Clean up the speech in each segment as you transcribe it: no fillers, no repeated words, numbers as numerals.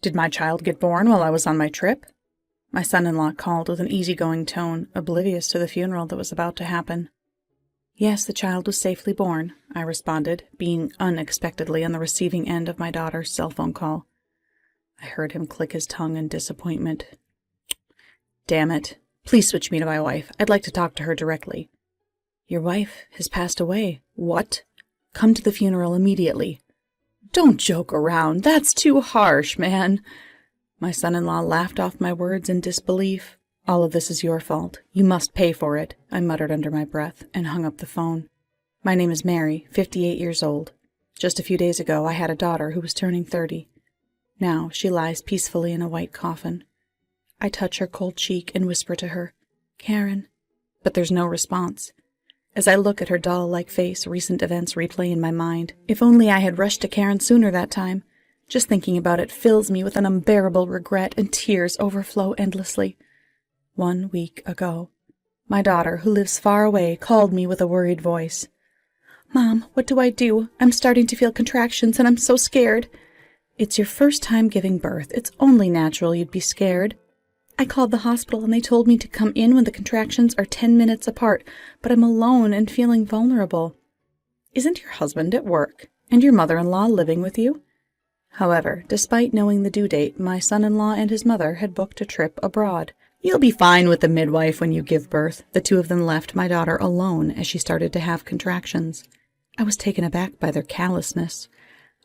Did my child get born while I was on my trip? My son-in-law called with an easygoing tone, oblivious to the funeral that was about to happen. Yes, the child was safely born, I responded, being unexpectedly on the receiving end of my daughter's cell phone call. I heard him click his tongue in disappointment. Damn it. Please switch me to my wife. I'd like to talk to her directly. Your wife has passed away. What? Come to the funeral immediately. Don't joke around. That's too harsh, man. My son-in-law laughed off my words in disbelief. All of this is your fault. You must pay for it, I muttered under my breath and hung up the phone. My name is Mary, 58 years old. Just a few days ago, I had a daughter who was turning 30. Now she lies peacefully in a white coffin. I touch her cold cheek and whisper to her, Karen. But there's no response. As I look at her doll-like face, recent events replay in my mind. If only I had rushed to Karen sooner that time. Just thinking about it fills me with an unbearable regret, and tears overflow endlessly. 1 week ago, my daughter, who lives far away, called me with a worried voice. Mom, what do I do? I'm starting to feel contractions, and I'm so scared. It's your first time giving birth. It's only natural you'd be scared. I called the hospital and they told me to come in when the contractions are 10 minutes apart, but I'm alone and feeling vulnerable. Isn't your husband at work and your mother-in-law living with you? However, despite knowing the due date, my son-in-law and his mother had booked a trip abroad. You'll be fine with the midwife when you give birth. The two of them left my daughter alone as she started to have contractions. I was taken aback by their callousness.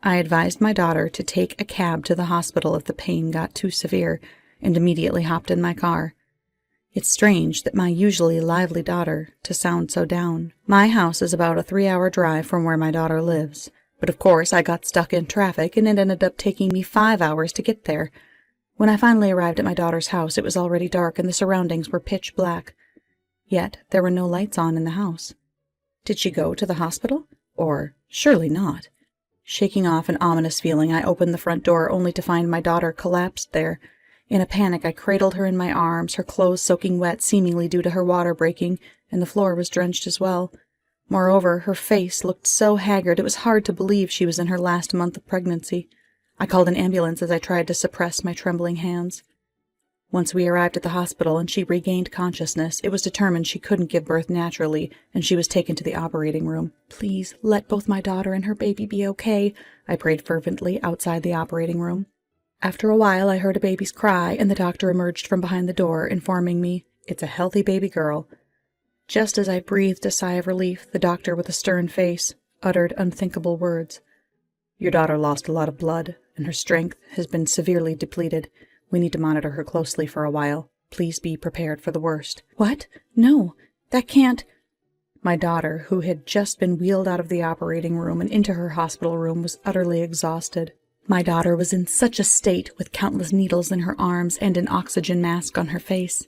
I advised my daughter to take a cab to the hospital if the pain got too severe, and immediately hopped in my car. It's strange that my usually lively daughter to sound so down. My house is about a 3-hour drive from where my daughter lives, but of course I got stuck in traffic and it ended up taking me 5 hours to get there. When I finally arrived at my daughter's house, it was already dark and the surroundings were pitch black. Yet there were no lights on in the house. Did she go to the hospital? Or surely not. Shaking off an ominous feeling, I opened the front door only to find my daughter collapsed there. In a panic, I cradled her in my arms, her clothes soaking wet, seemingly due to her water breaking, and the floor was drenched as well. Moreover, her face looked so haggard it was hard to believe she was in her last month of pregnancy. I called an ambulance as I tried to suppress my trembling hands. Once we arrived at the hospital and she regained consciousness, it was determined she couldn't give birth naturally, and she was taken to the operating room. Please, let both my daughter and her baby be okay, I prayed fervently outside the operating room. After a while, I heard a baby's cry, and the doctor emerged from behind the door, informing me, It's a healthy baby girl. Just as I breathed a sigh of relief, the doctor, with a stern face, uttered unthinkable words. Your daughter lost a lot of blood, and her strength has been severely depleted. We need to monitor her closely for a while. Please be prepared for the worst. What? No, that can't... My daughter, who had just been wheeled out of the operating room and into her hospital room, was utterly exhausted. My daughter was in such a state, with countless needles in her arms and an oxygen mask on her face.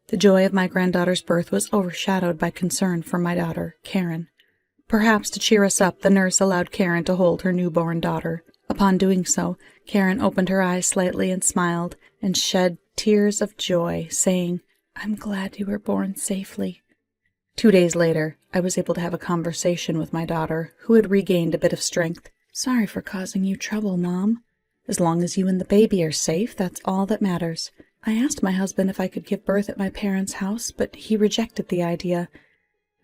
The joy of my granddaughter's birth was overshadowed by concern for my daughter, Karen. Perhaps to cheer us up, the nurse allowed Karen to hold her newborn daughter. Upon doing so, Karen opened her eyes slightly and smiled, and shed tears of joy, saying, I'm glad you were born safely. 2 days later, I was able to have a conversation with my daughter, who had regained a bit of strength. Sorry for causing you trouble, Mom. As long as you and the baby are safe, that's all that matters. I asked my husband if I could give birth at my parents' house, but he rejected the idea.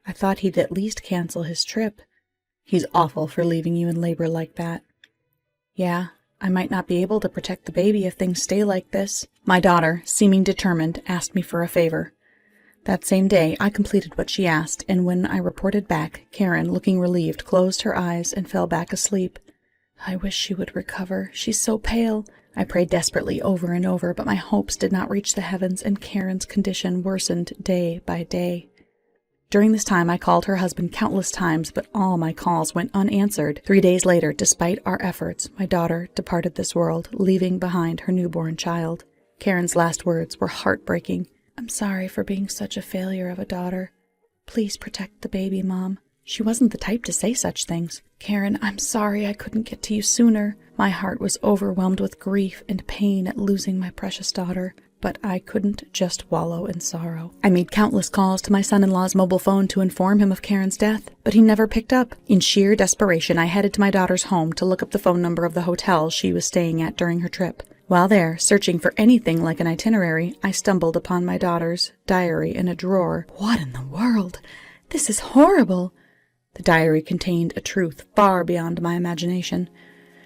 I thought he'd at least cancel his trip. He's awful for leaving you in labor like that. Yeah, I might not be able to protect the baby if things stay like this. My daughter, seeming determined, asked me for a favor. That same day, I completed what she asked, and when I reported back, Karen, looking relieved, closed her eyes and fell back asleep. I wish she would recover. She's so pale. I prayed desperately over and over, but my hopes did not reach the heavens, and Karen's condition worsened day by day. During this time, I called her husband countless times, but all my calls went unanswered. 3 days later, despite our efforts, my daughter departed this world, leaving behind her newborn child. Karen's last words were heartbreaking. I'm sorry for being such a failure of a daughter. Please protect the baby, Mom. She wasn't the type to say such things. Karen, I'm sorry I couldn't get to you sooner. My heart was overwhelmed with grief and pain at losing my precious daughter, but I couldn't just wallow in sorrow. I made countless calls to my son-in-law's mobile phone to inform him of Karen's death, but he never picked up. In sheer desperation, I headed to my daughter's home to look up the phone number of the hotel she was staying at during her trip. While there, searching for anything like an itinerary, I stumbled upon my daughter's diary in a drawer. What in the world? This is horrible! The diary contained a truth far beyond my imagination.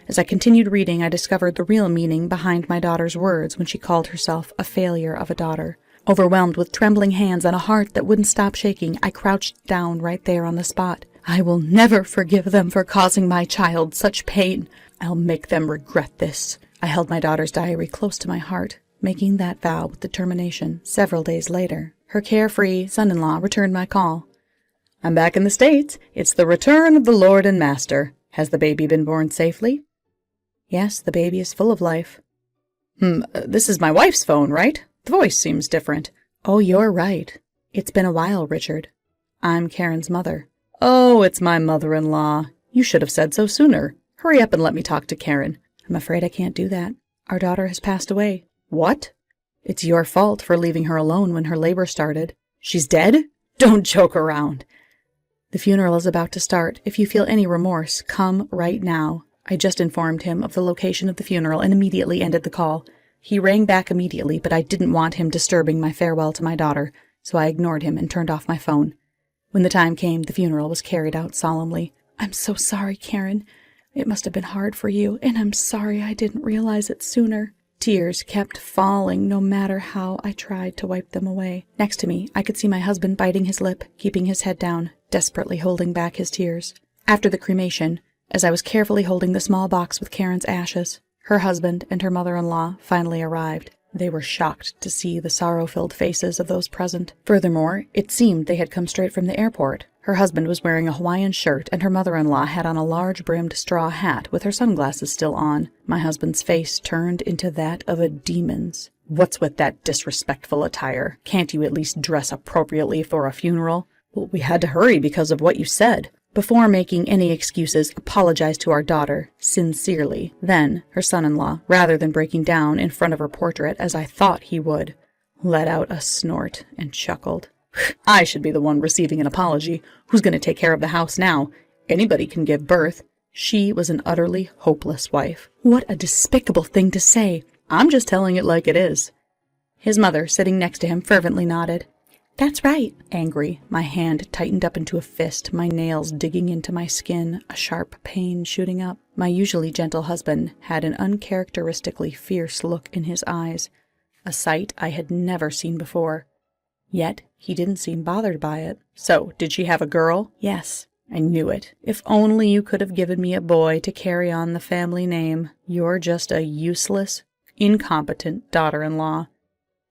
As I continued reading, I discovered the real meaning behind my daughter's words when she called herself a failure of a daughter. Overwhelmed with trembling hands and a heart that wouldn't stop shaking, I crouched down right there on the spot. I will never forgive them for causing my child such pain. I'll make them regret this. I held my daughter's diary close to my heart, making that vow with determination. Several days later, her carefree son-in-law returned my call. I'm back in the States. It's the return of the Lord and Master. Has the baby been born safely? Yes, the baby is full of life. This is my wife's phone, right? The voice seems different. Oh, you're right. It's been a while, Richard. I'm Karen's mother. Oh, it's my mother-in-law. You should have said so sooner. Hurry up and let me talk to Karen. I'm afraid I can't do that. Our daughter has passed away. What? It's your fault for leaving her alone when her labor started. She's dead? Don't joke around. The funeral is about to start. If you feel any remorse, come right now. I just informed him of the location of the funeral and immediately ended the call. He rang back immediately, but I didn't want him disturbing my farewell to my daughter, so I ignored him and turned off my phone. When the time came, the funeral was carried out solemnly. I'm so sorry, Karen. It must have been hard for you, and I'm sorry I didn't realize it sooner. Tears kept falling no matter how I tried to wipe them away. Next to me, I could see my husband biting his lip, keeping his head down, desperately holding back his tears. After the cremation, as I was carefully holding the small box with Karen's ashes, her husband and her mother-in-law finally arrived. They were shocked to see the sorrow-filled faces of those present. Furthermore, it seemed they had come straight from the airport. Her husband was wearing a Hawaiian shirt, and her mother-in-law had on a large-brimmed straw hat with her sunglasses still on. My husband's face turned into that of a demon's. What's with that disrespectful attire? Can't you at least dress appropriately for a funeral? Well, we had to hurry because of what you said. Before making any excuses, apologized to our daughter, sincerely. Then, her son-in-law, rather than breaking down in front of her portrait as I thought he would, let out a snort and chuckled. I should be the one receiving an apology. Who's going to take care of the house now? Anybody can give birth. She was an utterly hopeless wife. What a despicable thing to say. I'm just telling it like it is. His mother, sitting next to him, fervently nodded. That's right. Angry, my hand tightened up into a fist, my nails digging into my skin, a sharp pain shooting up. My usually gentle husband had an uncharacteristically fierce look in his eyes, a sight I had never seen before. Yet he didn't seem bothered by it. So, did she have a girl? Yes. I knew it. If only you could have given me a boy to carry on the family name. You're just a useless, incompetent daughter-in-law.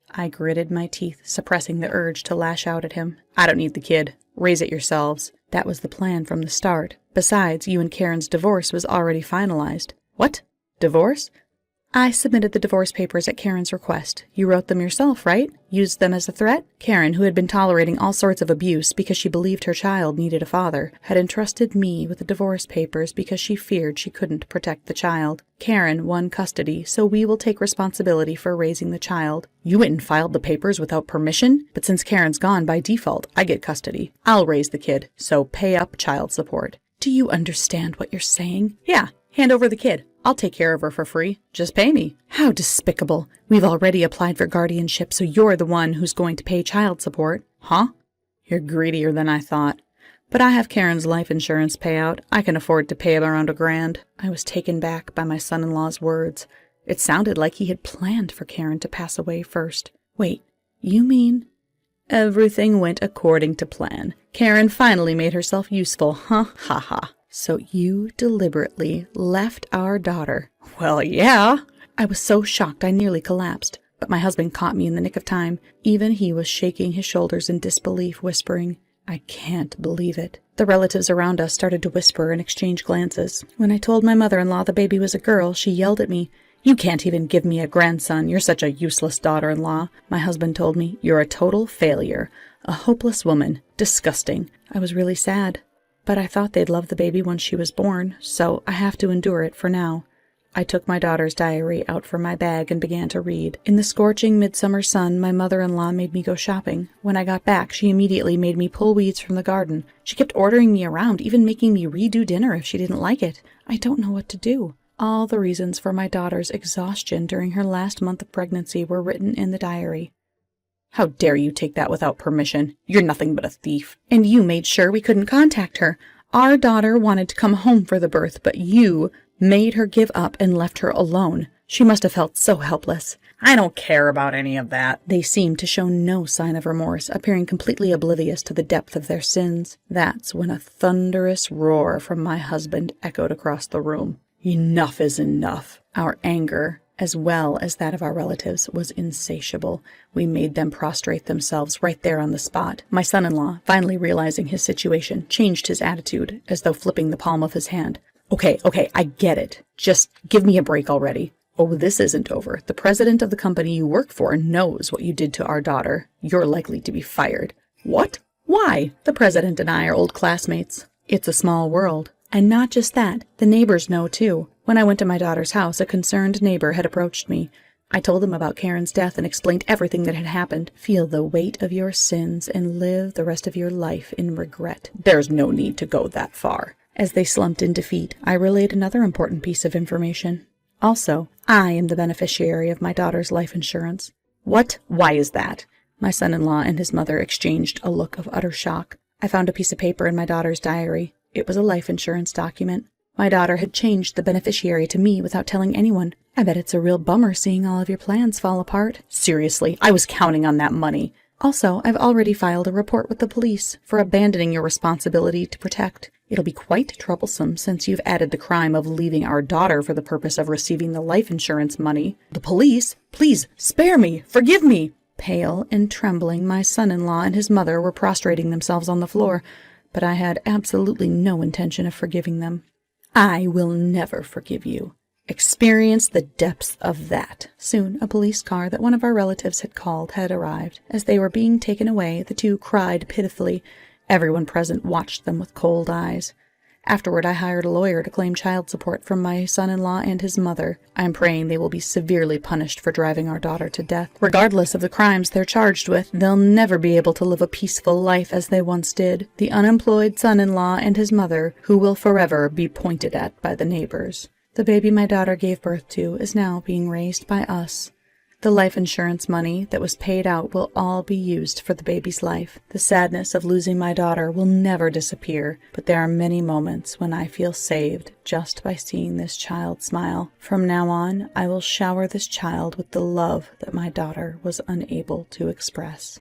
I gritted my teeth, suppressing the urge to lash out at him. I don't need the kid. Raise it yourselves. That was the plan from the start. Besides, you and Karen's divorce was already finalized. What? Divorce? I submitted the divorce papers at Karen's request. You wrote them yourself, right? Used them as a threat? Karen, who had been tolerating all sorts of abuse because she believed her child needed a father, had entrusted me with the divorce papers because she feared she couldn't protect the child. Karen won custody, so we will take responsibility for raising the child. You went and filed the papers without permission? But since Karen's gone, by default, I get custody. I'll raise the kid, so pay up child support. Do you understand what you're saying? Yeah, hand over the kid. I'll take care of her for free. Just pay me. How despicable. We've already applied for guardianship, so you're the one who's going to pay child support. Huh? You're greedier than I thought. But I have Karen's life insurance payout. I can afford to pay around $1,000. I was taken back by my son-in-law's words. It sounded like he had planned for Karen to pass away first. Wait, you mean? Everything went according to plan. Karen finally made herself useful, huh? Ha ha. So you deliberately left our daughter? Well, yeah. I was so shocked I nearly collapsed, but my husband caught me in the nick of time. Even he was shaking his shoulders in disbelief, whispering, I can't believe it. The relatives around us started to whisper and exchange glances. When I told my mother-in-law the baby was a girl, she yelled at me, You can't even give me a grandson. You're such a useless daughter-in-law. My husband told me, You're a total failure. A hopeless woman. Disgusting. I was really sad. But I thought they'd love the baby once she was born, so I have to endure it for now. I took my daughter's diary out from my bag and began to read. In the scorching midsummer sun, my mother-in-law made me go shopping. When I got back, she immediately made me pull weeds from the garden. She kept ordering me around, even making me redo dinner if she didn't like it. I don't know what to do. All the reasons for my daughter's exhaustion during her last month of pregnancy were written in the diary. How dare you take that without permission? You're nothing but a thief. And you made sure we couldn't contact her. Our daughter wanted to come home for the birth, but you made her give up and left her alone. She must have felt so helpless. I don't care about any of that. They seemed to show no sign of remorse, appearing completely oblivious to the depth of their sins. That's when a thunderous roar from my husband echoed across the room. Enough is enough. Our anger, as well as that of our relatives, was insatiable. We made them prostrate themselves right there on the spot. My son-in-law, finally realizing his situation, changed his attitude, as though flipping the palm of his hand. Okay, I get it. Just give me a break already. Oh, this isn't over. The president of the company you work for knows what you did to our daughter. You're likely to be fired. What? Why? The president and I are old classmates. It's a small world. And not just that, the neighbors know too. When I went to my daughter's house, a concerned neighbor had approached me. I told him about Karen's death and explained everything that had happened. Feel the weight of your sins and live the rest of your life in regret. There's no need to go that far. As they slumped in defeat, I relayed another important piece of information. Also, I am the beneficiary of my daughter's life insurance. What? Why is that? My son-in-law and his mother exchanged a look of utter shock. I found a piece of paper in my daughter's diary. It was a life insurance document. My daughter had changed the beneficiary to me without telling anyone. I bet it's a real bummer seeing all of your plans fall apart. Seriously, I was counting on that money. Also, I've already filed a report with the police for abandoning your responsibility to protect. It'll be quite troublesome since you've added the crime of leaving our daughter for the purpose of receiving the life insurance money. The police? Please, spare me! Forgive me! Pale and trembling, my son-in-law and his mother were prostrating themselves on the floor, but I had absolutely no intention of forgiving them. I will never forgive you. Experience the depths of that. Soon, a police car that one of our relatives had called had arrived. As they were being taken away, the two cried pitifully. Everyone present watched them with cold eyes. Afterward, I hired a lawyer to claim child support from my son-in-law and his mother. I am praying they will be severely punished for driving our daughter to death. Regardless of the crimes they're charged with, they'll never be able to live a peaceful life as they once did. The unemployed son-in-law and his mother, who will forever be pointed at by the neighbors. The baby my daughter gave birth to is now being raised by us. The life insurance money that was paid out will all be used for the baby's life. The sadness of losing my daughter will never disappear, but there are many moments when I feel saved just by seeing this child smile. From now on, I will shower this child with the love that my daughter was unable to express.